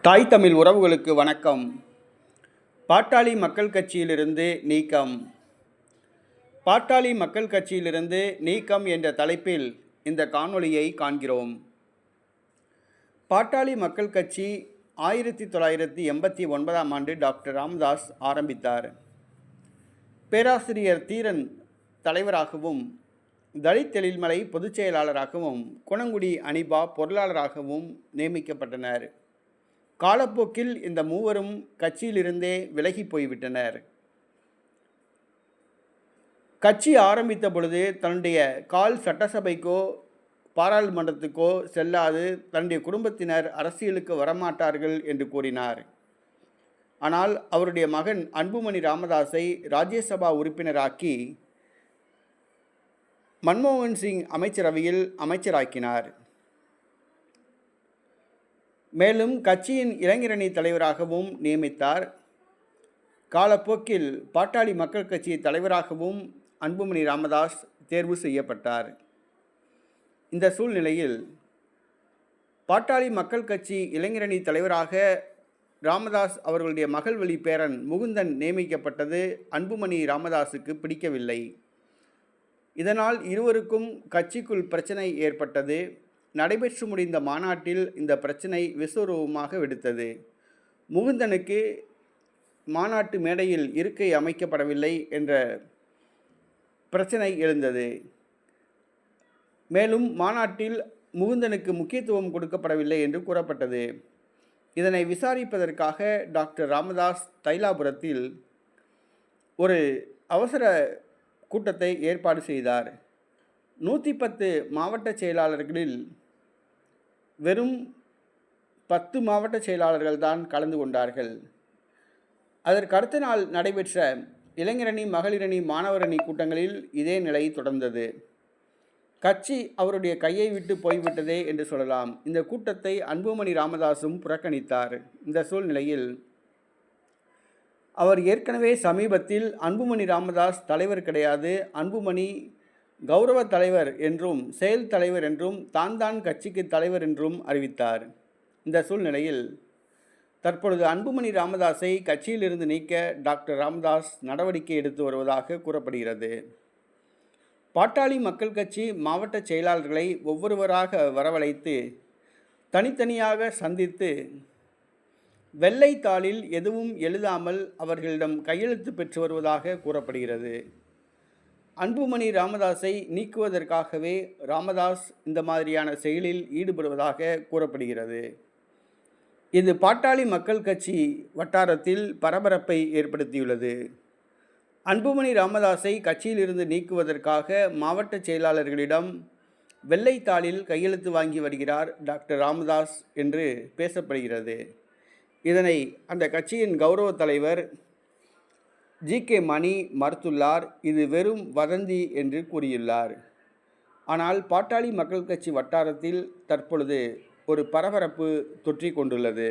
தாய் தமிழ் உறவுகளுக்கு வணக்கம். பாட்டாளி மக்கள் கட்சியிலிருந்து நீக்கம். பாட்டாளி மக்கள் கட்சியிலிருந்து நீக்கம் என்ற தலைப்பில் இந்த காணொளியை காண்கிறோம். பாட்டாளி மக்கள் கட்சி 1989ஆம் ஆண்டு டாக்டர் ராமதாஸ் ஆரம்பித்தார். பேராசிரியர் தீரன் தலைவராகவும், தலித் எழில்மலை பொதுச் செயலாளராகவும், குணங்குடி அனிபா பொருளாளராகவும் நியமிக்கப்பட்டனர். காலப்போக்கில் இந்த மூவரும் கட்சியிலிருந்தே விலகி போய்விட்டனர். கட்சி ஆரம்பித்த பொழுது தன்னுடைய கால் சட்டசபைக்கோ பாராளுமன்றத்துக்கோ செல்லாது தன்னுடைய குடும்பத்தினர் அரசியலுக்கு வரமாட்டார்கள் என்று கூறினார். ஆனால் அவருடைய மகன் அன்புமணி ராமதாஸை ராஜ்யசபா உறுப்பினராக்கி மன்மோகன் சிங் அமைச்சரவையில் அமைச்சராக்கினார். மேலும் கட்சியின் இளைஞரணி தலைவராகவும் நியமித்தார். காலப்போக்கில் பாட்டாளி மக்கள் கட்சி தலைவராகவும் அன்புமணி ராமதாஸ் தேர்வு செய்யப்பட்டார். இந்த சூழ்நிலையில் பாட்டாளி மக்கள் கட்சி இளைஞரணி தலைவராக ராமதாஸ் அவர்களுடைய மகள் வழி பேரன் முகுந்தன் நியமிக்கப்பட்டது அன்புமணி ராமதாஸுக்கு பிடிக்கவில்லை. இதனால் இருவருக்கும் கட்சிக்குள் பிரச்சனை ஏற்பட்டது. நடைபெற்று முடிந்த மாநாட்டில் இந்த பிரச்சனை விஸ்வரூபமாக வெடித்தது. முகுந்தனுக்கு மாநாட்டு மேடையில் இருக்கை அமைக்கப்படவில்லை என்ற பிரச்சனை எழுந்தது. மேலும் மாநாட்டில் முகுந்தனுக்கு முக்கியத்துவம் கொடுக்கப்படவில்லை என்று கூறப்பட்டது. இதனை விசாரிப்பதற்காக டாக்டர் ராமதாஸ் தைலாபுரத்தில் ஒரு அவசர கூட்டத்தை ஏற்பாடு செய்தார். 110 மாவட்ட செயலாளர்களில் வெறும் 10 மாவட்ட செயலாளர்கள் தான் கலந்து கொண்டார்கள். அதற்கு அடுத்த நாள் நடைபெற்ற இளைஞரணி, மகளிரணி, மாணவரணி கூட்டங்களில் இதே நிலை தொடர்ந்தது. கட்சி அவருடைய கையை விட்டு போய்விட்டதே என்று சொல்லலாம். இந்த கூட்டத்தை அன்புமணி ராமதாஸும் புறக்கணித்தார். இந்த சூழ்நிலையில் அவர் ஏற்கனவே சமீபத்தில் அன்புமணி ராமதாஸ் தலைவர் கிடையாது, அன்புமணி கௌரவ தலைவர் என்றும் செயல் தலைவர் என்றும் தான் கட்சிக்கு தலைவர் என்றும் அறிவித்தார். இந்த சூழ்நிலையில் தற்பொழுது அன்புமணி ராமதாஸை கட்சியிலிருந்து நீக்க டாக்டர் ராமதாஸ் நடவடிக்கை எடுத்து வருவதாக கூறப்படுகிறது. பாட்டாளி மக்கள் கட்சி மாவட்ட செயலாளர்களை ஒவ்வொருவராக வரவழைத்து தனித்தனியாக சந்தித்து வெள்ளை தாளில் எதுவும் எழுதாமல் அவர்களிடம் கையெழுத்து பெற்று வருவதாக கூறப்படுகிறது. அன்புமணி ராமதாஸை நீக்குவதற்காகவே ராமதாஸ் இந்த மாதிரியான செயலில் ஈடுபடுவதாக கூறப்படுகிறது. இது பாட்டாளி மக்கள் கட்சி வட்டாரத்தில் பரபரப்பை ஏற்படுத்தியுள்ளது. அன்புமணி ராமதாஸை கட்சியிலிருந்து நீக்குவதற்காக மாவட்ட செயலாளர்களிடம் வெள்ளைத்தாளில் கையெழுத்து வாங்கி வருகிறார் டாக்டர் ராமதாஸ் என்று பேசப்படுகிறது. இதனை அந்த கட்சியின் கௌரவ தலைவர் ஜி.கே. மணி மறுத்துள்ளார். இது வெறும் வதந்தி என்று கூறியுள்ளார். ஆனால் பாட்டாளி மக்கள் கட்சி வட்டாரத்தில் தற்பொழுது ஒரு பரபரப்பு தொற்றிக் கொண்டுள்ளது.